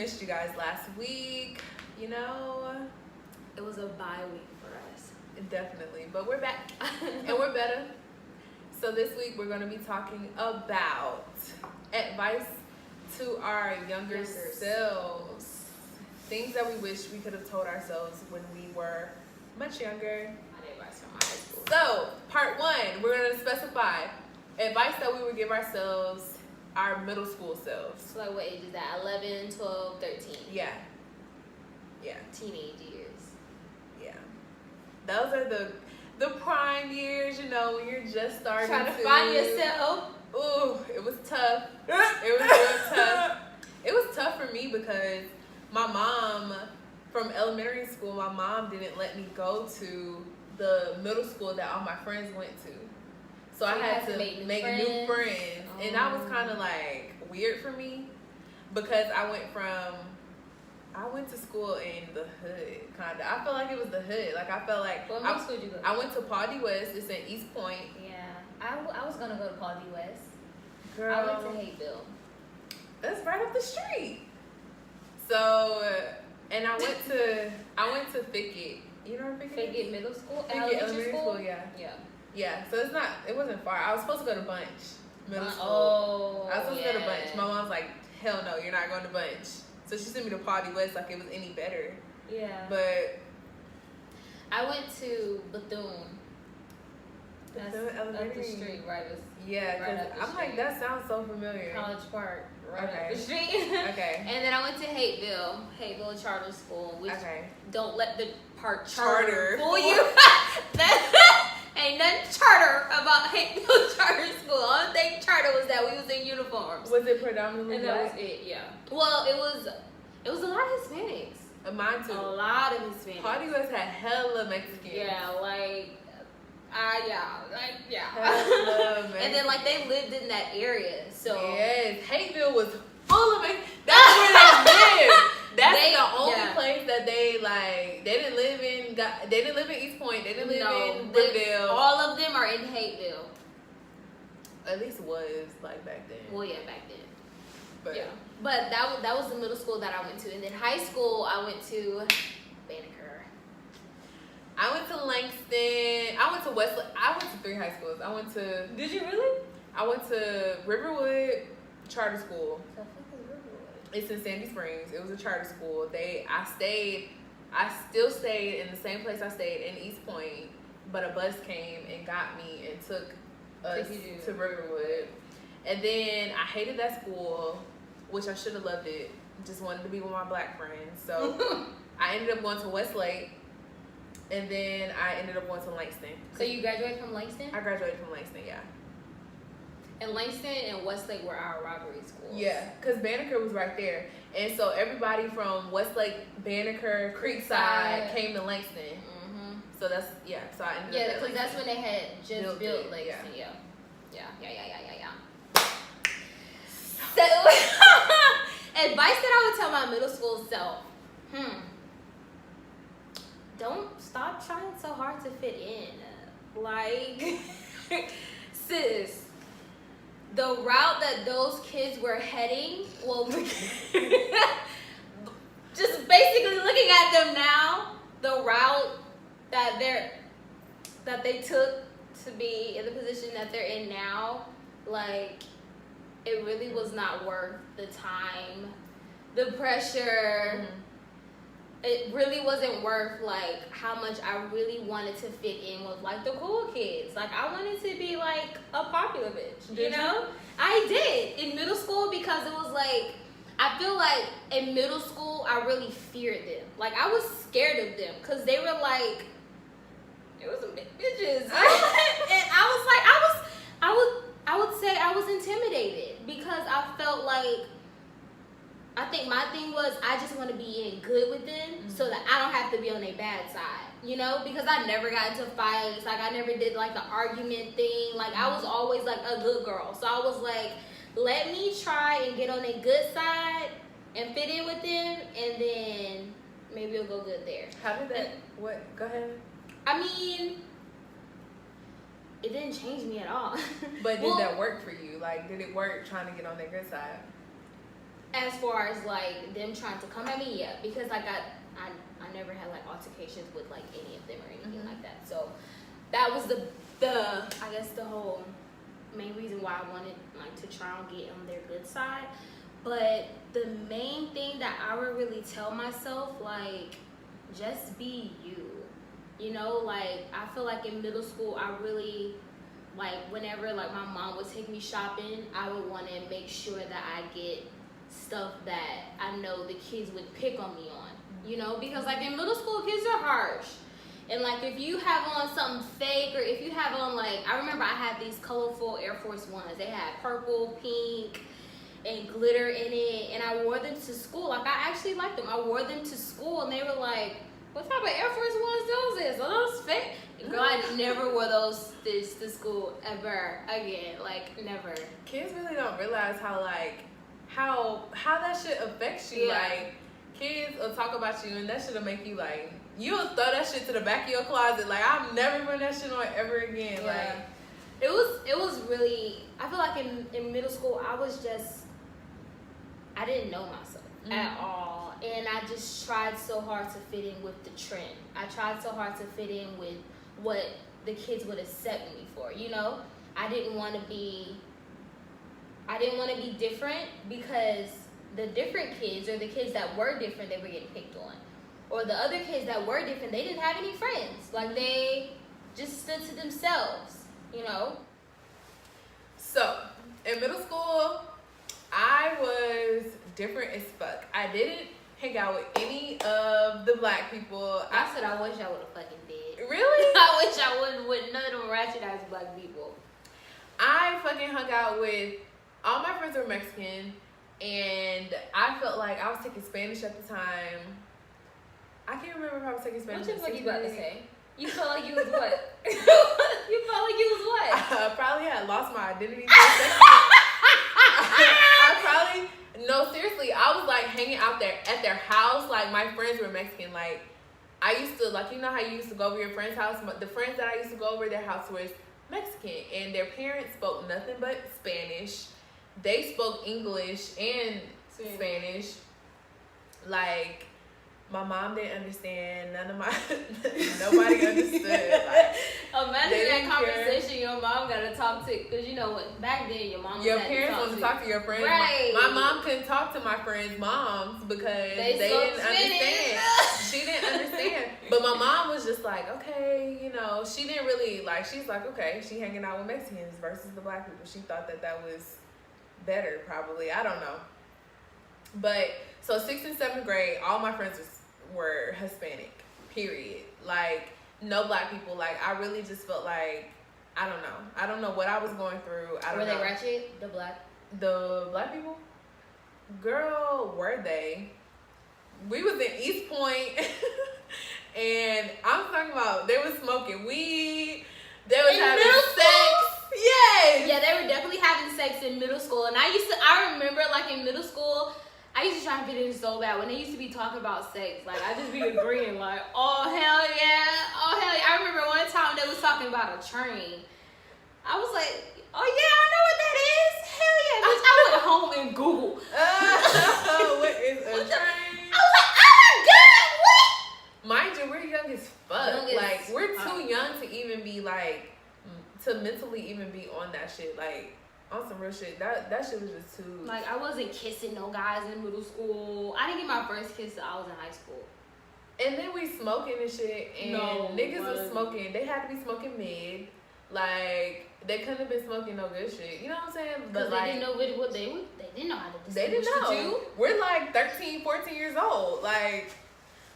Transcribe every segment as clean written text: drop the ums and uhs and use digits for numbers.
missed you guys last week. You know, It was a bye week for us. definitely. But we're back and we're better. So this week we're going to be talking about advice to our younger selves. Things that we wish we could have told ourselves when we were much younger. My advice from high school. So, part one, we're going to specify advice that we would give ourselves, our middle school selves. So like what age is that? 11, 12, 13. Yeah. Yeah. Teenage years. Yeah. Those are the prime years, you know, when you're just starting Trying to find yourself. Ooh, it was tough. It was real tough. It was tough for me because my mom, from elementary school, my mom didn't let me go to the middle school that all my friends went to. So I had to make new friends. Oh. And that was kind of like weird for me because I went to school in the hood, kind of. I felt like it was the hood. Like, I felt like... What middle school did you go to? I went to Paul D. West. It's in East Point. Yeah. I was going to go to Paul D. West. Girl. I went to Hateville. That's right up the street. So, and I went to Fickett. You know where Fickett is? Fickett Middle School? Fickett Elementary School, yeah. Yeah. Yeah, so it wasn't far. I was supposed to go to Bunch Middle School. Oh, I was supposed to go to Bunch. My mom's like, hell no, you're not going to Bunch. So she sent me to Paul D. West like it was any better. Yeah. But I went to Bethune. That's up the street, right? Yeah, because right I'm like, that sounds so familiar. College Park, right Okay. up the street. Okay. And then I went to Hateville Charter School, which Okay. don't let the part Charter fool you. Ain't nothing charter about Hateville Charter School. The only thing charter was that we was in uniforms. Was it predominantly And that was black? it, yeah. Well, it was a lot of Hispanics. Mine too. A lot of Hispanics. Paul D. West had hella Mexicans. Yeah, yeah. Hella And then they lived in that area, so yes, Hateville was full of it. That's where they lived. That's the only place that they didn't live in. They didn't live in East Point. They didn't live in Brookville. All of them are in Hateville. At least was back then. Well, yeah, back then. But yeah, but that was the middle school that I went to, and then high school I went to Banneker. I went to Langston. I went to Westlake. I went to 3 high schools. Did you really? I went to Riverwood Charter School. The fuck is Riverwood? It's in Sandy Springs. It was a charter school. I still stayed in the same place I stayed in East Point, but a bus came and got me and took us to Riverwood. And then I hated that school, which I should have loved it. Just wanted to be with my black friends. So I ended up going to Westlake. And then I ended up going to Langston. So you graduated from Langston? I graduated from Langston, yeah. And Langston and Westlake were our rivalry schools. Yeah, because Banneker was right there. And so everybody from Westlake, Banneker, Creekside came to Langston. Mm-hmm. So that's, so I ended up Yeah, because that's when they had just built Langston. Yeah. So, advice that I would tell my middle school self. Don't stop trying so hard to fit in. Sis, the route that those kids were heading, just basically looking at them now, the route that they took to be in the position that they're in now, it really was not worth the time, the pressure. Mm-hmm. It really wasn't worth how much I really wanted to fit in with the cool kids. I wanted to be a popular bitch, you know? I did in middle school because it was I feel in middle school I really feared them. I was scared of them because they were it was some big bitches. And I would say I was intimidated because I felt I think my thing was I just want to be in good with them so that I don't have to be on their bad side, you know? Because I never got into fights. I never did the argument thing. I was always a good girl. So I was let me try and get on their good side and fit in with them, and then maybe it'll go good there. How did that? What? Go ahead. I mean, it didn't change me at all. But did that work for you? Did it work trying to get on their good side? as far as like them trying to come at me, yeah, because like I never had like altercations with like any of them or anything like that. So that was the I guess the whole main reason why I wanted like to try and get on their good side. But the main thing that I would really tell myself, like, just be you. You know, like I feel like in middle school I really, like, whenever like my mom would take me shopping, I would want to make sure that I get stuff that I know the kids would pick on me on, you know, because like in middle school kids are harsh, and like if you have on something fake, or if you have on, like, I remember I had these colorful Air Force Ones. They had purple, pink, and glitter in it, and I wore them to school. Like I actually liked them. I wore them to school, and they were like, "What type of Air Force Ones those is? Are those fake?" Girl, I never wore those to school ever again. Like never. Kids really don't realize how like how that shit affects you. Yeah. Like kids will talk about you, and that shit'll make you like, you'll throw that shit to the back of your closet. Like I'm never putting that shit on ever again. Yeah. Like it was really, I feel like in middle school I didn't know myself at all, and I just tried so hard to fit in with the trend. I tried so hard to fit in with what the kids would accept me for, you know. I didn't want to be different, because the different kids, or the kids that were different, they were getting picked on, or the other kids that were different, they didn't have any friends. Like they just stood to themselves, you know. so in middle school, I was different as fuck. I didn't hang out with any of the black people. I said I wish I would have fucking did. Really? I wish I wouldn't with none of them ratchet ass black people. I fucking hung out with, all my friends were Mexican, and I felt like I was taking Spanish at the time. I can't remember if I was taking Spanish. What the fuck you about to say? You felt like you was what? You felt like you was what? I probably had lost my identity for a second. No, seriously, I was like hanging out there at their house. Like my friends were Mexican. Like I used to, like, you know how you used to go over your friend's house? The friends that I used to go over their house was Mexican, and their parents spoke nothing but Spanish. They spoke English and Spanish. Like my mom didn't understand. Nobody understood. Like, imagine that conversation your mom got to talk to, because you know what, back then your mom, your parents want to talk to your friends. Right. My mom couldn't talk to my friends' moms because they didn't understand. She didn't understand. But my mom was just like, okay, you know, she didn't really, like, she's like, okay, she hanging out with Mexicans versus the black people. She thought that was better, probably. I don't know. But so 6th and 7th grade, all my friends were Hispanic, period. Like no black people. Like I really just felt like, I don't know what I was going through. I don't know. Were they ratchet? The black people? Girl, were they? We was in East Point and I'm talking about, they was smoking weed, they was having sex. Yes. Yeah, they were definitely having sex in middle school. And I remember like in middle school, I used to try and fit in so bad. When they used to be talking about sex, like I just be agreeing, like, oh hell yeah, oh hell yeah. I remember one time they was talking about a train. I was like, oh yeah, I know what that is. Hell yeah, bitch. I went home and Google. What is a train? I was like, oh my god, what? Mind you, we're young as fuck. Like we're too young to even be like, to mentally even be on that shit. Like on some real shit, that shit was just too. Like I wasn't kissing no guys in middle school. I didn't get my first kiss till I was in high school. And then we smoking and shit, and niggas was smoking. They had to be smoking mid. Like they couldn't have been smoking no good shit. You know what I'm saying? But they like didn't know what they didn't know how to distinguish they didn't know. the two. We're like 13, 14 years old. Like,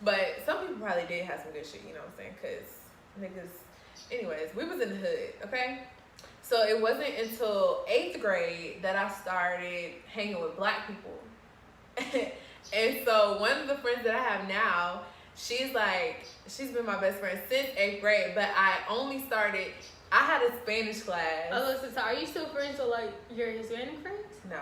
but some people probably did have some good shit. You know what I'm saying? Cause niggas. Anyways, we was in the hood. Okay. So it wasn't until 8th grade that I started hanging with black people. And so one of the friends that I have now, she's been my best friend since 8th grade, but I had a Spanish class. Oh, listen, so are you still friends with like your Hispanic friends? No.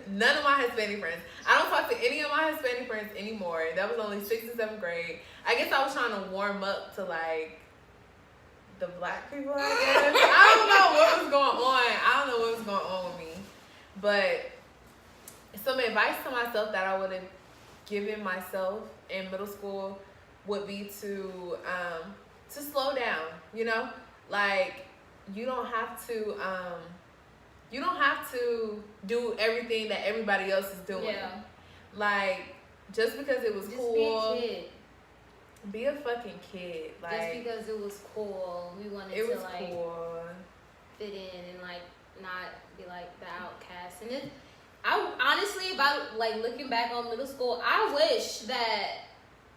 None of my Hispanic friends. I don't talk to any of my Hispanic friends anymore. That was only 6th and 7th grade. I guess I was trying to warm up to like the black people, I guess. I don't know what was going on with me. But some advice to myself that I would have given myself in middle school would be to slow down. You know, like you don't have to do everything that everybody else is doing. Yeah. Like just because it was Just cool. be a kid. Be a fucking kid. Like Just because it was cool, we wanted it to was like cool. fit in and like not be like the outcast. And it, I honestly, about like looking back on middle school, I wish that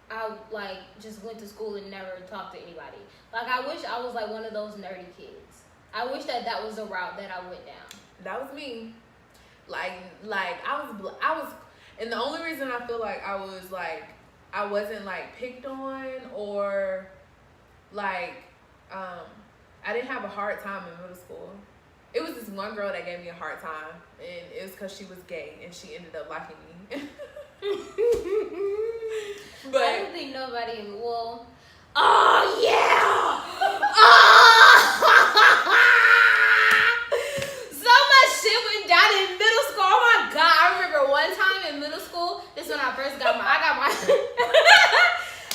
I like just went to school and never talked to anybody. Like I wish I was like one of those nerdy kids. I wish that was the route that I went down. That was me. Like I was, and the only reason I feel like I wasn't like picked on or like I didn't have a hard time in middle school. It was this one girl that gave me a hard time, and it was because she was gay and she ended up liking me. But I don't think nobody. Well, oh yeah. So much shit went down in middle school. Oh my god! I remember one time in middle school. This is when I first got my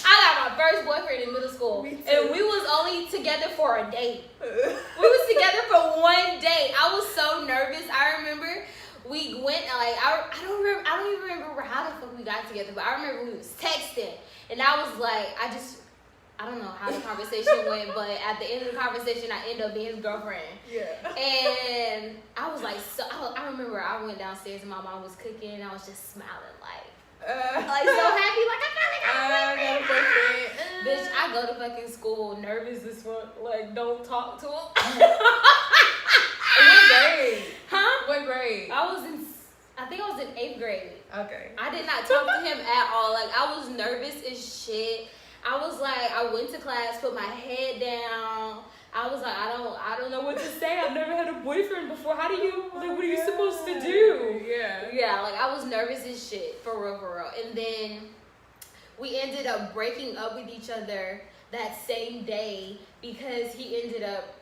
I got my first boyfriend in middle school, and we was only together for a date. We was together for one date. I was so nervous. I remember we went like I don't even remember how the fuck we got together, but I remember we was texting, and I was like, I don't know how the conversation went, but at the end of the conversation, I ended up being his girlfriend. yeah. And I was like, I remember I went downstairs and my mom was cooking, and I was just smiling like so happy, like I finally got a boyfriend. Bitch, I go to fucking school nervous as fuck, like don't talk to him. What grade? Huh? What grade? I think I was in 8th grade. Okay. I did not talk to him at all. Like I was nervous as shit. I was like, I went to class, put my head down. I was like, I don't know what to say. I've never had a boyfriend before. How do you, like, what are you supposed to do? Yeah. Yeah, like, I was nervous as shit, for real, for real. And then we ended up breaking up with each other that same day because he ended up,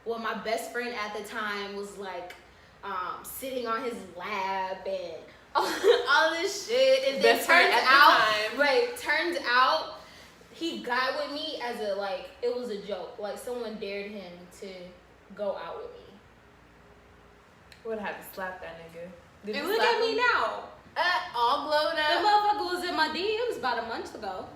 well, my best friend at the time was, like, sitting on his lap and all this shit. And then turns out, he got with me as a, like, it was a joke. Like, someone dared him to go out with me. Would have to slap that nigga. Did And you look slap at me him? now. All glowed The up. motherfucker was in my DMs about a month ago.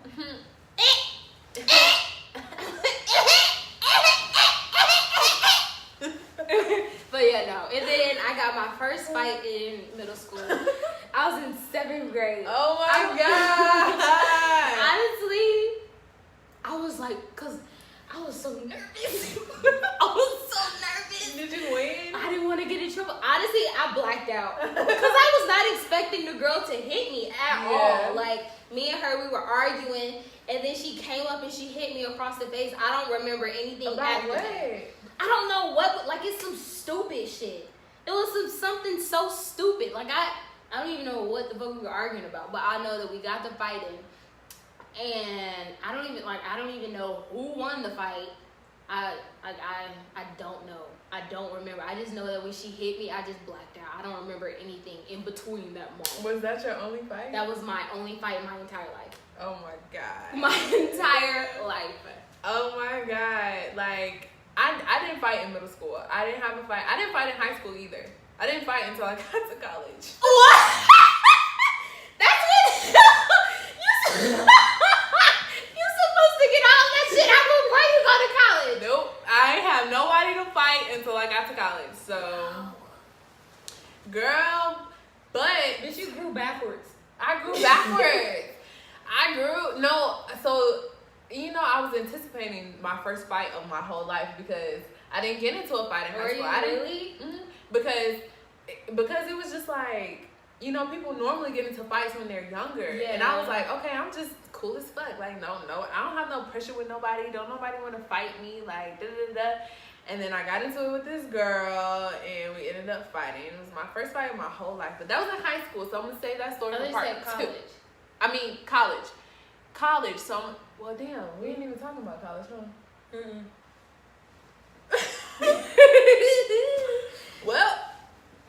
But yeah, no. And then I got my first fight in middle school. I was in 7th grade. Oh my god. Honestly, I was like, cause I was so nervous. I was so nervous. Did you win? I didn't want to get in trouble. Honestly, I blacked out because I was not expecting the girl to hit me at all. Like me and her, we were arguing, and then she came up and she hit me across the face. I don't remember anything About what? I don't know what. Like it's some stupid shit. It was something so stupid. Like I don't even know what the fuck we were arguing about, but I know that we got to fighting. And I don't even know who won the fight. I don't know. I don't remember. I just know that when she hit me, I just blacked out. I don't remember anything in between that moment. Was that your only fight? That was my only fight in my entire life. Oh my god. My entire life. Oh my god. Like I didn't fight in middle school. I didn't have a fight. I didn't fight in high school either. I didn't fight until I got to college. What? That's what you're supposed to get all that shit out before you go to college. Nope. I ain't have nobody to fight until I got to college. So, girl, but Bitch, you grew backwards. I grew backwards. So, you know, I was anticipating my first fight of my whole life because I didn't get into a fight in high school. Were you really? Because it was just like, you know, people normally get into fights when they're younger. Yeah. And I was like, okay, I'm just cool as fuck. Like, no, I don't have no pressure with nobody. Don't nobody want to fight me. Like, da-da-da. And then I got into it with this girl, and we ended up fighting. It was my first fight of my whole life. But that was in high school, so I'm going to save that story for part 2. College. I mean, college. College, so well, damn, we ain't even talking about college, huh? Mm-mm. Well,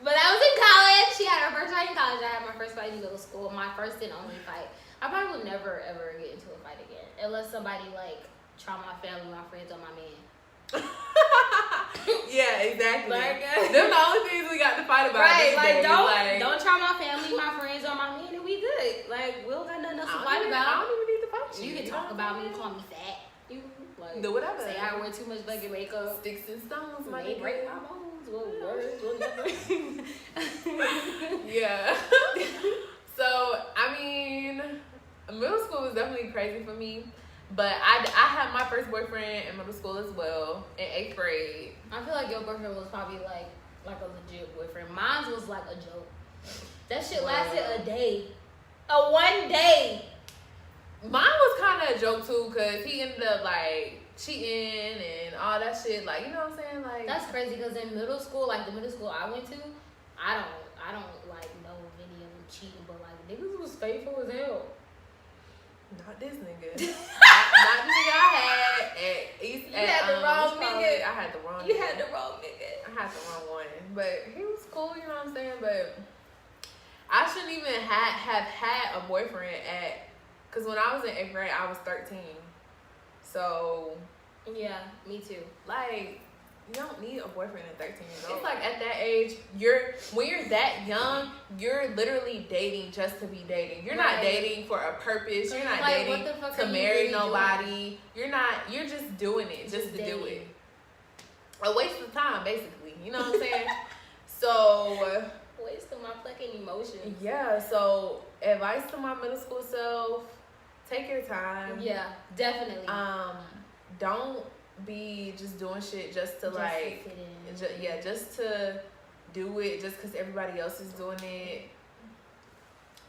But I was in college. She had her first time in college. college, I had my first fight in middle school. My first and only fight. I probably will never ever get into a fight again unless somebody like try my family, my friends, or my man. Yeah, exactly. Like, them the only things we got to fight about. Right, these like days. don't try my family, my friends, or my man, and we good. Like we don't got nothing else to fight about. I don't even need to fight you. You can talk about me, call me fat. You like do whatever. Say I wear too much fucking makeup. Sticks and stones, my They nigga. break my bones. Words, whatever. Yeah. So I mean, middle school was definitely crazy for me. But I had my first boyfriend in middle school as well, in 8th grade. I feel like your boyfriend was probably like a legit boyfriend. Mine was like a joke. That shit lasted a day. One day. Mine was kind of a joke too, because he ended up like cheating and all that shit. Like, you know what I'm saying? Like, that's crazy because in middle school, like the middle school I went to, I don't like know of any of them cheating, but like niggas was faithful as hell. Not this nigga. not the nigga I had at East. You had the wrong nigga. I had the wrong. You nigga. had the wrong nigga. I had the wrong one, but he was cool. You know what I'm saying? But I shouldn't even have had a boyfriend because when I was in 8th grade, I was 13. So yeah, me too. Like, you don't need a boyfriend at 13 years old. It's like at that age, when you're that young, you're literally dating just to be dating. You're not dating for a purpose. You're not like, dating to marry nobody. You're just doing it just to do it. A waste of time, basically. You know what I'm saying? So waste of my fucking emotions. Yeah, so advice to my middle school self, take your time. Yeah, definitely. Don't be just doing shit just to like fit in. just to do it just because everybody else is doing it.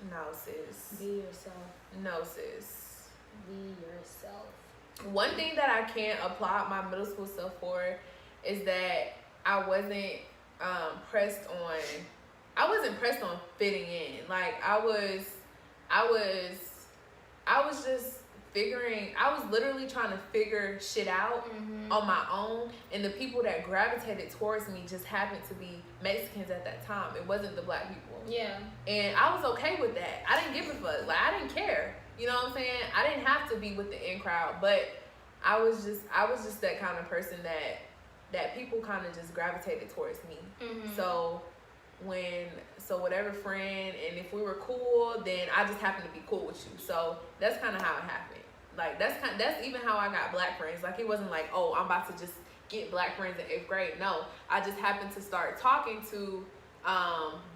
No, sis. Be yourself. No, sis. Be yourself. One thing that I can't applaud my middle school self for is that I wasn't pressed on fitting in. Like I was just I was literally trying to figure shit out on my own, and the people that gravitated towards me just happened to be Mexicans at that time. It wasn't the black people. Yeah. And I was okay with that. I didn't give a fuck. Like, I didn't care. You know what I'm saying? I didn't have to be with the in crowd, but I was just that kind of person that people kind of just gravitated towards me. So whatever friend, and if we were cool, then I just happened to be cool with you. So that's kind of how it happened. Like that's even how I got black friends. Like it wasn't like, oh, I'm about to just get black friends in 8th grade. No, I just happened to start talking to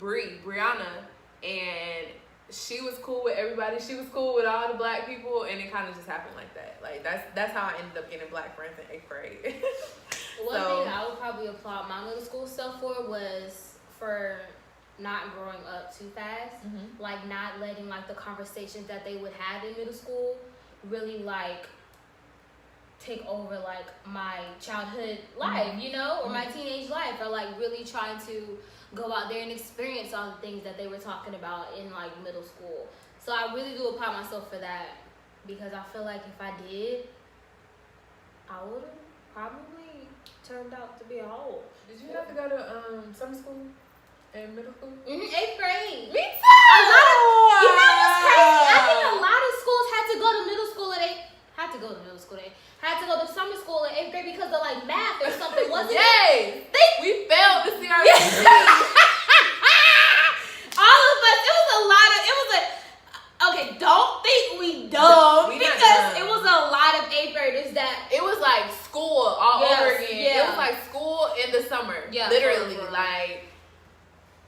Brianna, and she was cool with everybody. She was cool with all the black people, and it kind of just happened like that. Like that's how I ended up getting black friends in 8th grade. One thing I would probably applaud my middle school self for not growing up too fast, like not letting like the conversations that they would have in middle school really like take over like my childhood life, you know, or my teenage life, or like really trying to go out there and experience all the things that they were talking about in like middle school. So I really do applaud myself for that, because I feel like if I did, I would have probably turned out to be a hoe. Did you have to go to summer school in middle school? 8th grade. Me too. You know what's crazy? I think a lot of schools had to go to middle school at 8th. Had to go to summer school in 8th grade because of like math or something, wasn't it? We failed the CRT. All of us. Okay, don't think we dumb, because it was a lot of 8th graders that it was like school all over again. Yeah. It was like school in the summer. Yeah, literally. for Like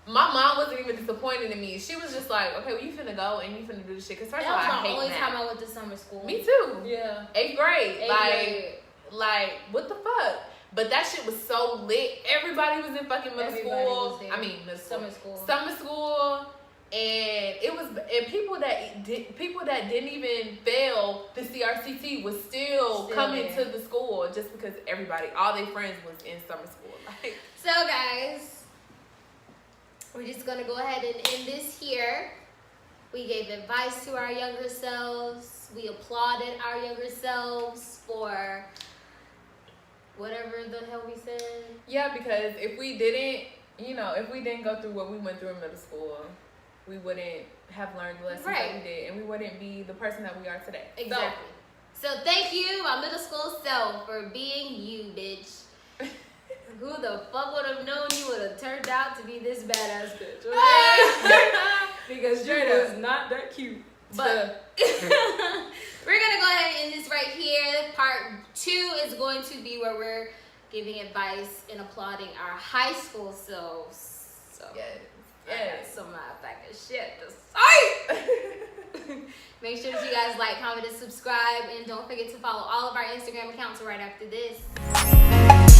my mom wasn't even disappointed in me. She was just like, okay, well, you finna go and you finna do this shit. Cause first of all, I hate math. That was the only time I went to summer school. Me too. Yeah. 8th grade. 8th grade. Like what the fuck? But that shit was so lit. Everybody was in fucking middle school. Summer school. And people that didn't even fail the CRCT was still coming to the school just because all their friends was in summer school. Like, so guys, we're just gonna go ahead and end this here. We gave advice to our younger selves. We applauded our younger selves for whatever the hell we said. Yeah, because if we didn't go through what we went through in middle school, we wouldn't have learned the lessons that we did, and we wouldn't be the person that we are today. Exactly. So thank you, my middle school self, for being you, bitch. Who the fuck would have known you would have turned out to be this badass bitch? Okay? Because you was not that cute. But we're gonna go ahead and end this right here. Part 2 is going to be where we're giving advice and applauding our high school selves. So yes. Some motherfucking shit to say. Make sure that you guys like, comment, and subscribe, and don't forget to follow all of our Instagram accounts right after this.